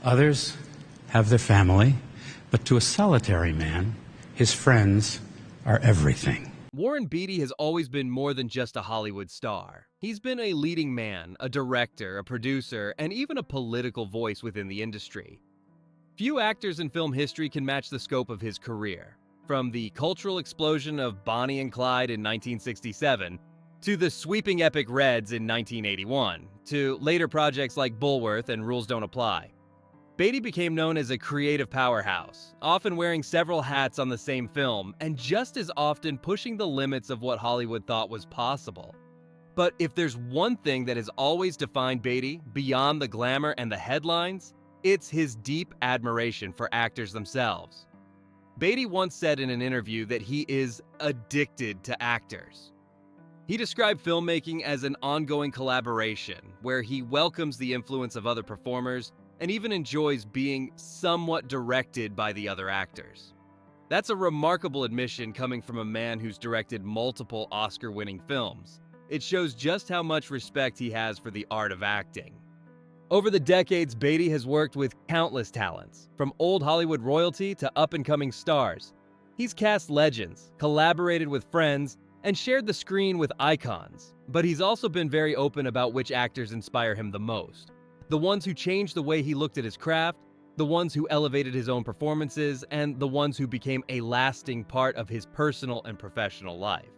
Others have their family, but to a solitary man, his friends are everything. Warren Beatty has always been more than just a Hollywood star. He's been a leading man, a director, a producer, and even a political voice within the industry. Few actors in film history can match the scope of his career. From the cultural explosion of Bonnie and Clyde in 1967, to the sweeping epic Reds in 1981, to later projects like Bulworth and Rules Don't Apply. Beatty became known as a creative powerhouse, often wearing several hats on the same film, and just as often pushing the limits of what Hollywood thought was possible. But if there's one thing that has always defined Beatty, beyond the glamour and the headlines, it's his deep admiration for actors themselves. Beatty once said in an interview that he is addicted to actors. He described filmmaking as an ongoing collaboration, where he welcomes the influence of other performers and even enjoys being somewhat directed by the other actors. That's a remarkable admission coming from a man who's directed multiple Oscar-winning films. It shows just how much respect he has for the art of acting. Over the decades, Beatty has worked with countless talents, from old Hollywood royalty to up-and-coming stars. He's cast legends, collaborated with friends, and shared the screen with icons. But he's also been very open about which actors inspire him the most. The ones who changed the way he looked at his craft, the ones who elevated his own performances, and the ones who became a lasting part of his personal and professional life.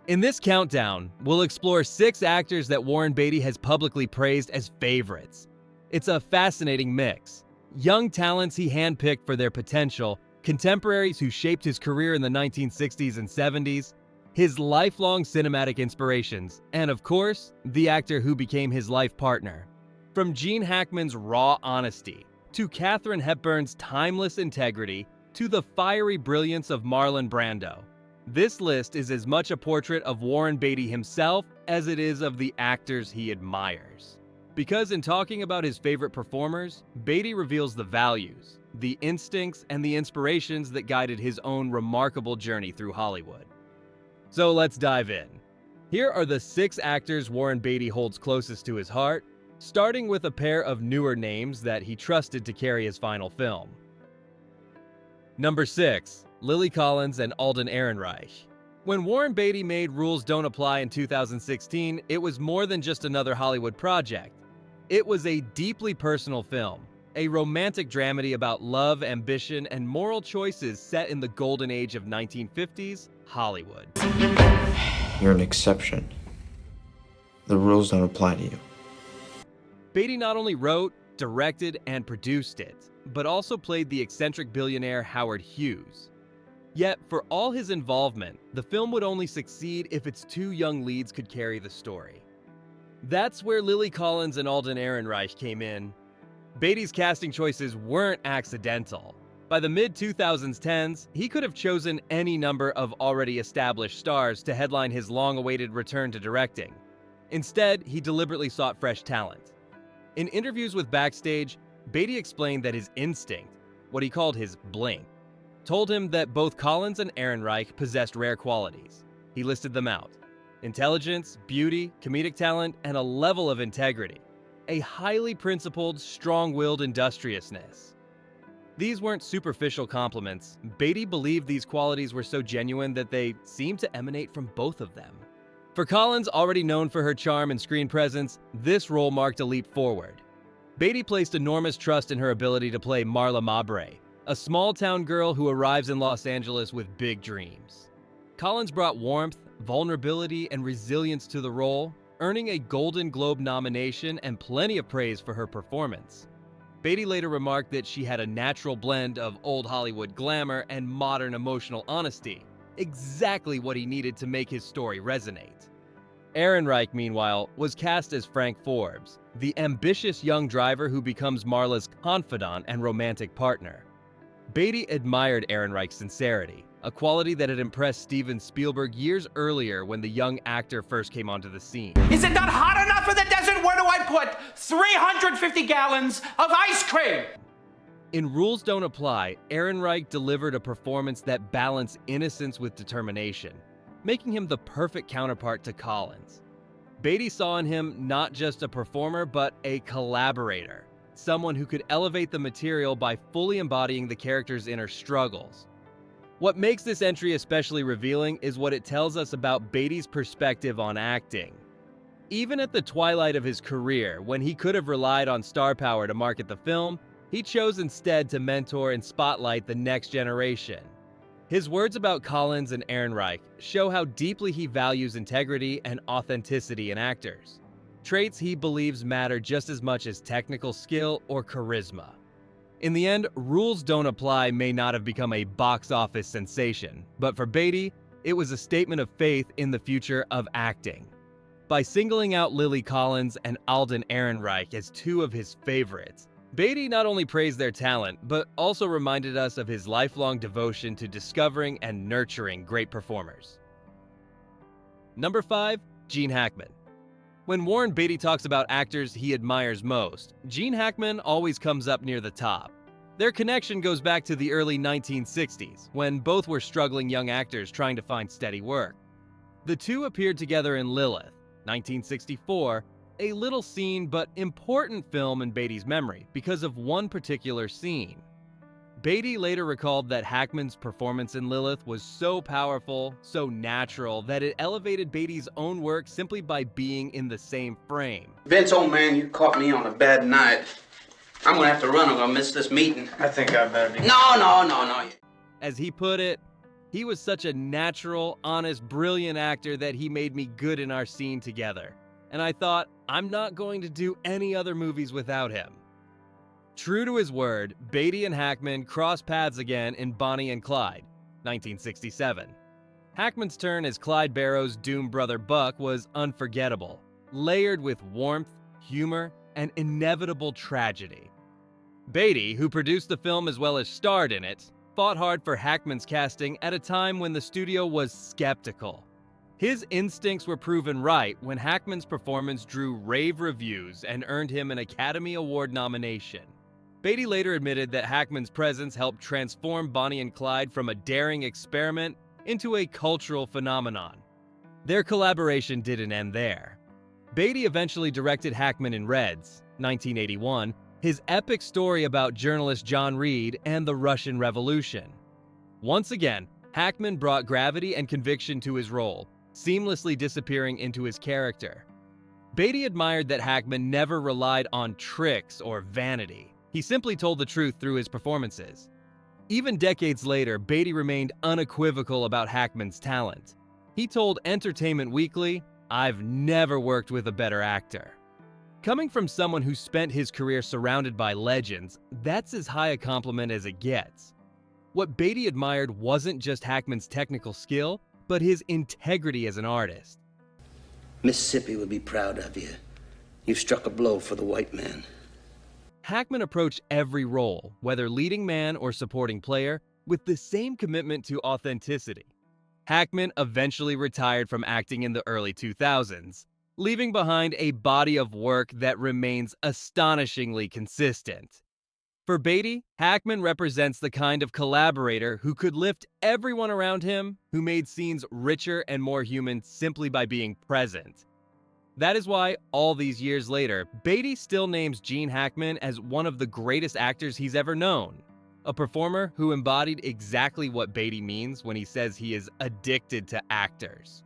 In this countdown, we'll explore 6 actors that Warren Beatty has publicly praised as favorites. It's a fascinating mix. Young talents he handpicked for their potential, contemporaries who shaped his career in the 1960s and 70s, his lifelong cinematic inspirations, and of course, the actor who became his life partner. From Gene Hackman's raw honesty, to Katharine Hepburn's timeless integrity, to the fiery brilliance of Marlon Brando. This list is as much a portrait of Warren Beatty himself as it is of the actors he admires. Because in talking about his favorite performers, Beatty reveals the values, the instincts, and the inspirations that guided his own remarkable journey through Hollywood. So let's dive in. Here are the 6 actors Warren Beatty holds closest to his heart, starting with a pair of newer names that he trusted to carry his final film. Number 6. Lily Collins and Alden Ehrenreich. When Warren Beatty made Rules Don't Apply in 2016, it was more than just another Hollywood project. It was a deeply personal film, a romantic dramedy about love, ambition, and moral choices set in the golden age of 1950s Hollywood. You're an exception. The rules don't apply to you. Beatty not only wrote, directed, and produced it, but also played the eccentric billionaire Howard Hughes. Yet, for all his involvement, the film would only succeed if its 2 young leads could carry the story. That's where Lily Collins and Alden Ehrenreich came in. Beatty's casting choices weren't accidental. By the mid-2010s, he could have chosen any number of already established stars to headline his long-awaited return to directing. Instead, he deliberately sought fresh talent. In interviews with Backstage, Beatty explained that his instinct, what he called his blink, told him that both Collins and Ehrenreich possessed rare qualities. He listed them out: intelligence, beauty, comedic talent, and a level of integrity. A highly principled, strong-willed industriousness. These weren't superficial compliments. Beatty believed these qualities were so genuine that they seemed to emanate from both of them. For Collins, already known for her charm and screen presence, this role marked a leap forward. Beatty placed enormous trust in her ability to play Marla Mabre, a small-town girl who arrives in Los Angeles with big dreams. Collins brought warmth, vulnerability, and resilience to the role, earning a Golden Globe nomination and plenty of praise for her performance. Beatty later remarked that she had a natural blend of old Hollywood glamour and modern emotional honesty, exactly what he needed to make his story resonate. Ehrenreich, meanwhile, was cast as Frank Forbes, the ambitious young driver who becomes Marla's confidant and romantic partner. Beatty admired Ehrenreich's sincerity, a quality that had impressed Steven Spielberg years earlier when the young actor first came onto the scene. Is it not hot enough in the desert? Where do I put 350 gallons of ice cream? In Rules Don't Apply, Ehrenreich delivered a performance that balanced innocence with determination, making him the perfect counterpart to Collins. Beatty saw in him not just a performer, but a collaborator, someone who could elevate the material by fully embodying the character's inner struggles. What makes this entry especially revealing is what it tells us about Beatty's perspective on acting. Even at the twilight of his career, when he could have relied on star power to market the film, he chose instead to mentor and spotlight the next generation. His words about Collins and Ehrenreich show how deeply he values integrity and authenticity in actors, traits he believes matter just as much as technical skill or charisma. In the end, Rules Don't Apply may not have become a box office sensation, but for Beatty, it was a statement of faith in the future of acting. By singling out Lily Collins and Alden Ehrenreich as two of his favorites, Beatty not only praised their talent, but also reminded us of his lifelong devotion to discovering and nurturing great performers. Number 5. Gene Hackman. When Warren Beatty talks about actors he admires most, Gene Hackman always comes up near the top. Their connection goes back to the early 1960s, when both were struggling young actors trying to find steady work. The two appeared together in Lilith, 1964, a little seen but important film in Beatty's memory because of one particular scene. Beatty later recalled that Hackman's performance in Lilith was so powerful, so natural, that it elevated Beatty's own work simply by being in the same frame. Vince, old man, you caught me on a bad night. I'm gonna have to run. I'm gonna miss this meeting. I think I better be. No. As he put it, he was such a natural, honest, brilliant actor that he made me good in our scene together. And I thought, I'm not going to do any other movies without him. True to his word, Beatty and Hackman crossed paths again in Bonnie and Clyde, 1967. Hackman's turn as Clyde Barrow's doomed brother Buck was unforgettable, layered with warmth, humor, and inevitable tragedy. Beatty, who produced the film as well as starred in it, fought hard for Hackman's casting at a time when the studio was skeptical. His instincts were proven right when Hackman's performance drew rave reviews and earned him an Academy Award nomination. Beatty later admitted that Hackman's presence helped transform Bonnie and Clyde from a daring experiment into a cultural phenomenon. Their collaboration didn't end there. Beatty eventually directed Hackman in Reds, 1981, his epic story about journalist John Reed and the Russian Revolution. Once again, Hackman brought gravity and conviction to his role, seamlessly disappearing into his character. Beatty admired that Hackman never relied on tricks or vanity. He simply told the truth through his performances. Even decades later, Beatty remained unequivocal about Hackman's talent. He told Entertainment Weekly, "I've never worked with a better actor." Coming from someone who spent his career surrounded by legends, that's as high a compliment as it gets. What Beatty admired wasn't just Hackman's technical skill, but his integrity as an artist. Mississippi would be proud of you. You've struck a blow for the white man. Hackman approached every role, whether leading man or supporting player, with the same commitment to authenticity. Hackman eventually retired from acting in the early 2000s, leaving behind a body of work that remains astonishingly consistent. For Beatty, Hackman represents the kind of collaborator who could lift everyone around him, who made scenes richer and more human simply by being present. That is why, all these years later, Beatty still names Gene Hackman as one of the greatest actors he's ever known, a performer who embodied exactly what Beatty means when he says he is addicted to actors.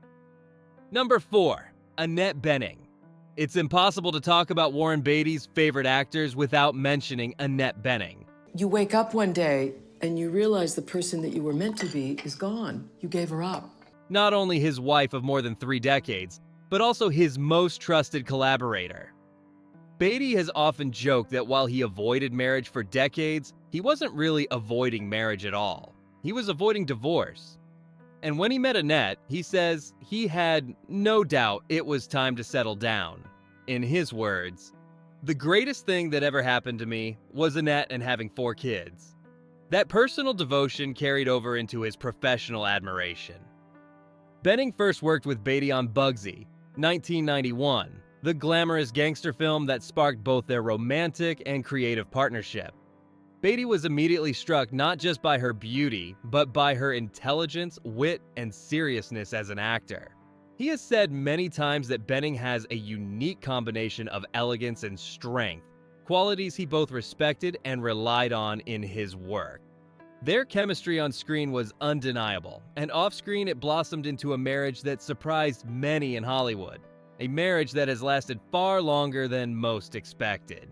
Number 4. Annette Bening. It's impossible to talk about Warren Beatty's favorite actors without mentioning Annette Bening. You wake up one day and you realize the person that you were meant to be is gone. You gave her up. Not only his wife of more than 3 decades, but also his most trusted collaborator. Beatty has often joked that while he avoided marriage for decades, he wasn't really avoiding marriage at all. He was avoiding divorce. And when he met Annette, he says he had no doubt it was time to settle down. In his words, "The greatest thing that ever happened to me was Annette and having 4 kids." That personal devotion carried over into his professional admiration. Bening first worked with Beatty on Bugsy, 1991, the glamorous gangster film that sparked both their romantic and creative partnership. Beatty was immediately struck not just by her beauty, but by her intelligence, wit, and seriousness as an actor. He has said many times that Bening has a unique combination of elegance and strength, qualities he both respected and relied on in his work. Their chemistry on screen was undeniable, and off-screen it blossomed into a marriage that surprised many in Hollywood, a marriage that has lasted far longer than most expected.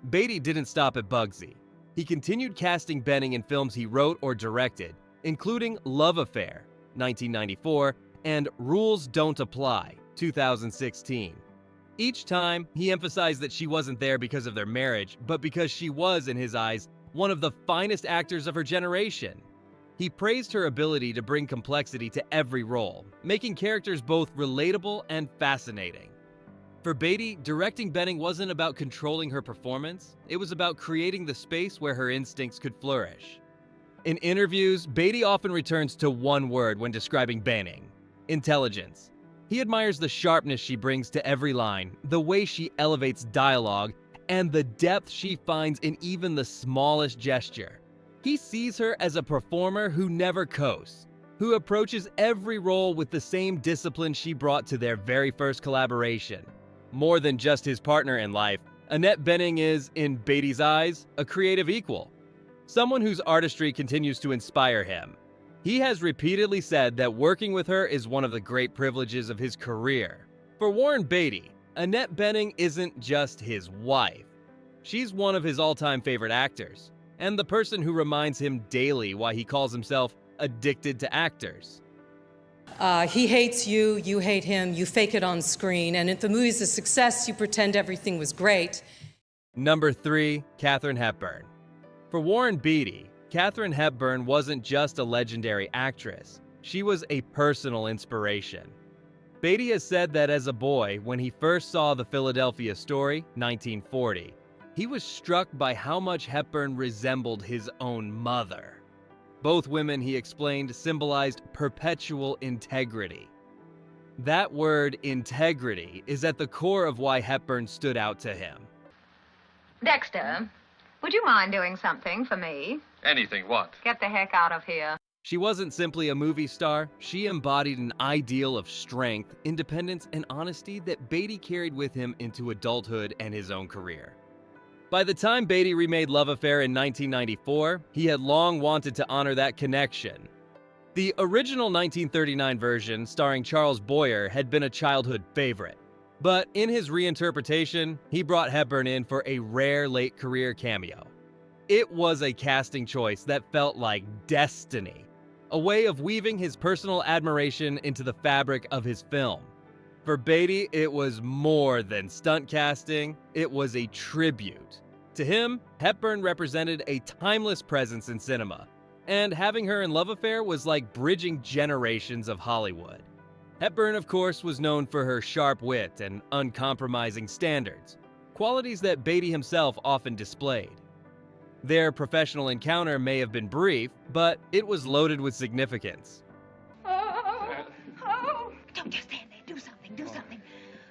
Beatty didn't stop at Bugsy. He continued casting Bening in films he wrote or directed, including Love Affair, 1994, and Rules Don't Apply, 2016. Each time, he emphasized that she wasn't there because of their marriage, but because she was, in his eyes, one of the finest actors of her generation. He praised her ability to bring complexity to every role, making characters both relatable and fascinating. For Beatty, directing Bening wasn't about controlling her performance, it was about creating the space where her instincts could flourish. In interviews, Beatty often returns to one word when describing Bening: intelligence. He admires the sharpness she brings to every line, the way she elevates dialogue, and the depth she finds in even the smallest gesture. He sees her as a performer who never coasts, who approaches every role with the same discipline she brought to their very first collaboration. More than just his partner in life, Annette Bening is, in Beatty's eyes, a creative equal, someone whose artistry continues to inspire him. He has repeatedly said that working with her is one of the great privileges of his career. For Warren Beatty, Annette Bening isn't just his wife. She's one of his all-time favorite actors, and the person who reminds him daily why he calls himself addicted to actors. He hates you, you hate him, you fake it on screen, and if the movie's a success, you pretend everything was great. Number 3, Katharine Hepburn. For Warren Beatty, Katharine Hepburn wasn't just a legendary actress, she was a personal inspiration. Beatty has said that as a boy, when he first saw The Philadelphia Story, 1940, he was struck by how much Hepburn resembled his own mother. Both women, he explained, symbolized perpetual integrity. That word, integrity, is at the core of why Hepburn stood out to him. Dexter, would you mind doing something for me? Anything, what? Get the heck out of here. She wasn't simply a movie star, she embodied an ideal of strength, independence, and honesty that Beatty carried with him into adulthood and his own career. By the time Beatty remade Love Affair in 1994, he had long wanted to honor that connection. The original 1939 version, starring Charles Boyer, had been a childhood favorite. But in his reinterpretation, he brought Hepburn in for a rare late career cameo. It was a casting choice that felt like destiny, a way of weaving his personal admiration into the fabric of his film. For Beatty, it was more than stunt casting, it was a tribute. To him, Hepburn represented a timeless presence in cinema, and having her in Love Affair was like bridging generations of Hollywood. Hepburn, of course, was known for her sharp wit and uncompromising standards, qualities that Beatty himself often displayed. Their professional encounter may have been brief, but it was loaded with significance. Don't just stand there. Do something. Do something.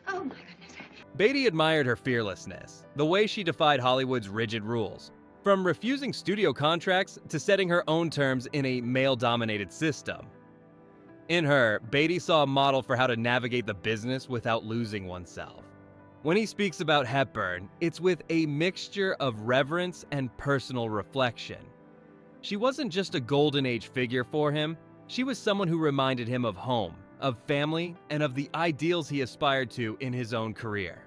Oh, my goodness. Beatty admired her fearlessness, the way she defied Hollywood's rigid rules, from refusing studio contracts to setting her own terms in a male-dominated system. In her, Beatty saw a model for how to navigate the business without losing oneself. When he speaks about Hepburn, it's with a mixture of reverence and personal reflection. She wasn't just a golden age figure for him, she was someone who reminded him of home, of family, and of the ideals he aspired to in his own career.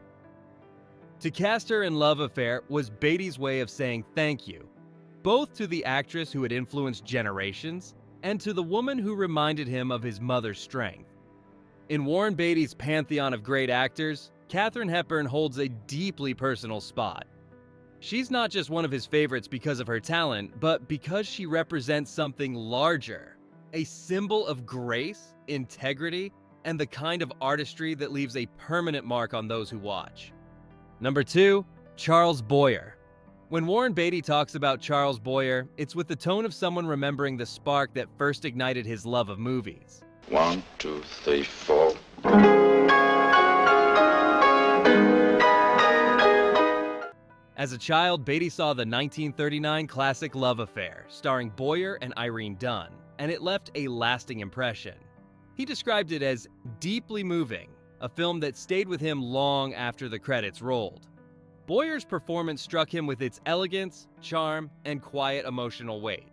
To cast her in Love Affair was Beatty's way of saying thank you, both to the actress who had influenced generations, and to the woman who reminded him of his mother's strength. In Warren Beatty's pantheon of great actors, Katharine Hepburn holds a deeply personal spot. She's not just one of his favorites because of her talent, but because she represents something larger, a symbol of grace, integrity, and the kind of artistry that leaves a permanent mark on those who watch. Number 2, Charles Boyer. When Warren Beatty talks about Charles Boyer, it's with the tone of someone remembering the spark that first ignited his love of movies. 1, 2, 3, 4. As a child, Beatty saw the 1939 classic Love Affair, starring Boyer and Irene Dunne, and it left a lasting impression. He described it as deeply moving, a film that stayed with him long after the credits rolled. Boyer's performance struck him with its elegance, charm, and quiet emotional weight.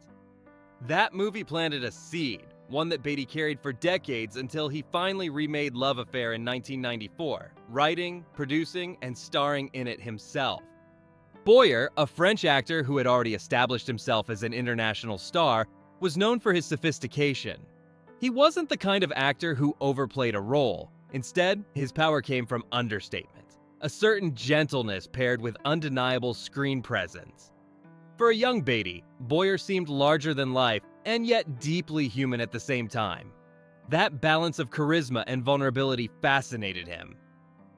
That movie planted a seed, one that Beatty carried for decades until he finally remade Love Affair in 1994, writing, producing, and starring in it himself. Boyer, a French actor who had already established himself as an international star, was known for his sophistication. He wasn't the kind of actor who overplayed a role. Instead, his power came from understatement, a certain gentleness paired with undeniable screen presence. For a young Beatty, Boyer seemed larger than life and yet deeply human at the same time. That balance of charisma and vulnerability fascinated him.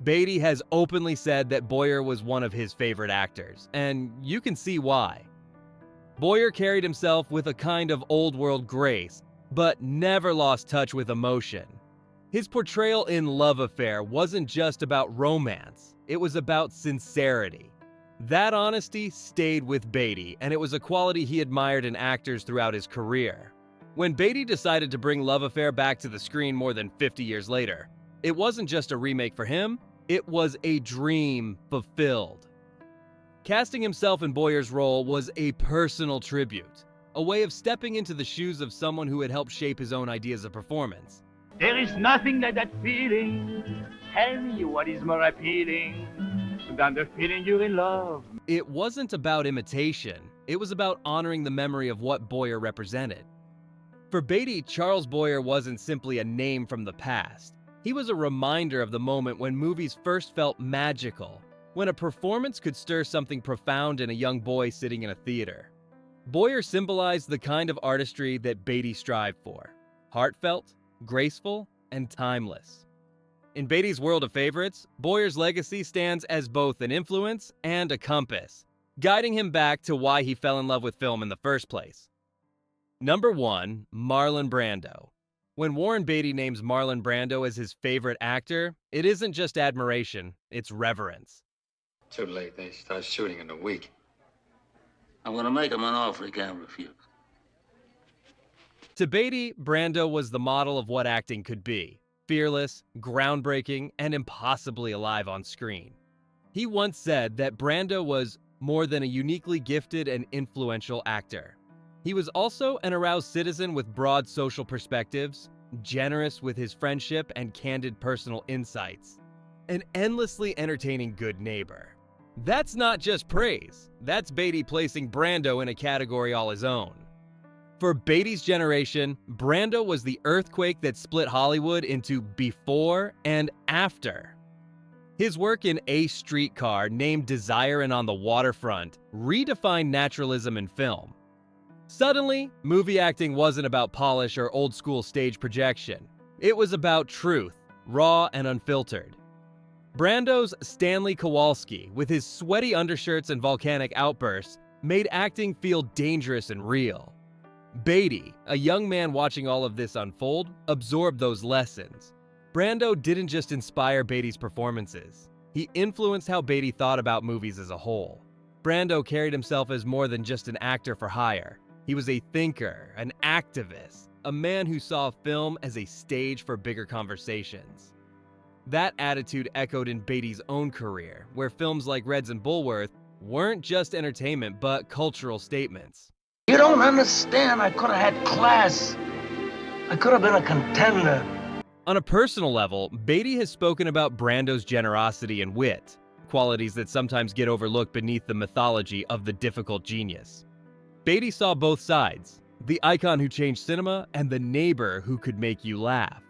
Beatty has openly said that Boyer was one of his favorite actors, and you can see why. Boyer carried himself with a kind of old-world grace, but never lost touch with emotion. His portrayal in Love Affair wasn't just about romance, it was about sincerity. That honesty stayed with Beatty, and it was a quality he admired in actors throughout his career. When Beatty decided to bring Love Affair back to the screen more than 50 years later, it wasn't just a remake for him, it was a dream fulfilled. Casting himself in Boyer's role was a personal tribute, a way of stepping into the shoes of someone who had helped shape his own ideas of performance. There is nothing like that feeling. Tell me what is more appealing than the feeling you're in love. It wasn't about imitation, it was about honoring the memory of what Boyer represented. For Beatty, Charles Boyer wasn't simply a name from the past. He was a reminder of the moment when movies first felt magical, when a performance could stir something profound in a young boy sitting in a theater. Boyer symbolized the kind of artistry that Beatty strived for: heartfelt, graceful, and timeless. In Beatty's world of favorites, Boyer's legacy stands as both an influence and a compass, guiding him back to why he fell in love with film in the first place. Number 1, Marlon Brando. When Warren Beatty names Marlon Brando as his favorite actor, it isn't just admiration, it's reverence. Too late. They start shooting in a week. I'm gonna make him an offer he can't refuse. To Beatty, Brando was the model of what acting could be: fearless, groundbreaking, and impossibly alive on screen. He once said that Brando was more than a uniquely gifted and influential actor. He was also an aroused citizen with broad social perspectives, generous with his friendship and candid personal insights, an endlessly entertaining good neighbor. That's not just praise, that's Beatty placing Brando in a category all his own. For Beatty's generation, Brando was the earthquake that split Hollywood into before and after. His work in A Streetcar, named Desire and On the Waterfront, redefined naturalism in film. Suddenly, movie acting wasn't about polish or old-school stage projection. It was about truth, raw and unfiltered. Brando's Stanley Kowalski, with his sweaty undershirts and volcanic outbursts, made acting feel dangerous and real. Beatty, a young man watching all of this unfold, absorbed those lessons. Brando didn't just inspire Beatty's performances. He influenced how Beatty thought about movies as a whole. Brando carried himself as more than just an actor for hire. He was a thinker, an activist, a man who saw film as a stage for bigger conversations. That attitude echoed in Beatty's own career, where films like Reds and Bullworth weren't just entertainment but cultural statements. You don't understand. I could have had class. I could have been a contender. On a personal level, Beatty has spoken about Brando's generosity and wit, qualities that sometimes get overlooked beneath the mythology of the difficult genius. Beatty saw both sides, the icon who changed cinema and the neighbor who could make you laugh.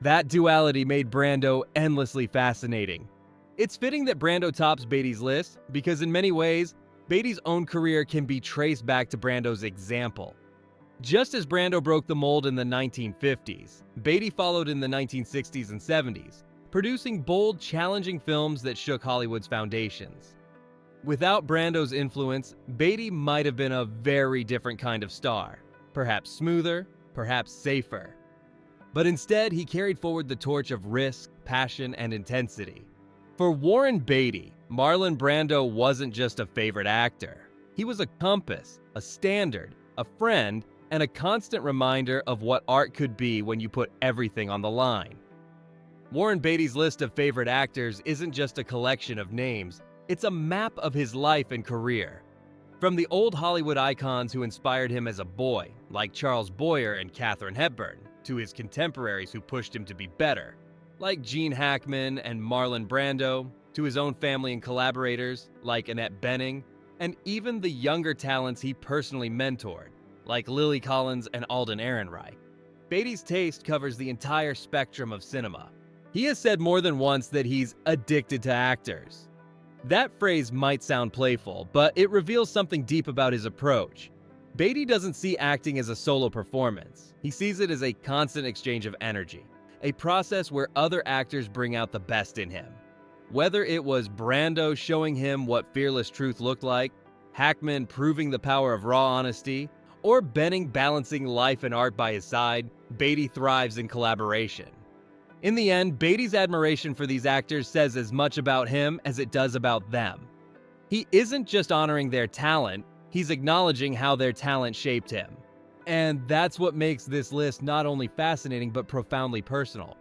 That duality made Brando endlessly fascinating. It's fitting that Brando tops Beatty's list because in many ways, Beatty's own career can be traced back to Brando's example. Just as Brando broke the mold in the 1950s, Beatty followed in the 1960s and 70s, producing bold, challenging films that shook Hollywood's foundations. Without Brando's influence, Beatty might have been a very different kind of star, perhaps smoother, perhaps safer. But instead, he carried forward the torch of risk, passion, and intensity. For Warren Beatty, Marlon Brando wasn't just a favorite actor. He was a compass, a standard, a friend, and a constant reminder of what art could be when you put everything on the line. Warren Beatty's list of favorite actors isn't just a collection of names, It's a map of his life and career. From the old Hollywood icons who inspired him as a boy, like Charles Boyer and Katharine Hepburn, to his contemporaries who pushed him to be better, like Gene Hackman and Marlon Brando, to his own family and collaborators, like Annette Bening, and even the younger talents he personally mentored, like Lily Collins and Alden Ehrenreich. Beatty's taste covers the entire spectrum of cinema. He has said more than once that he's addicted to actors. That phrase might sound playful, but it reveals something deep about his approach. Beatty doesn't see acting as a solo performance. He sees it as a constant exchange of energy, a process where other actors bring out the best in him. Whether it was Brando showing him what fearless truth looked like, Hackman proving the power of raw honesty, or Bening balancing life and art by his side, Beatty thrives in collaboration. In the end, Beatty's admiration for these actors says as much about him as it does about them. He isn't just honoring their talent, he's acknowledging how their talent shaped him. And that's what makes this list not only fascinating but profoundly personal.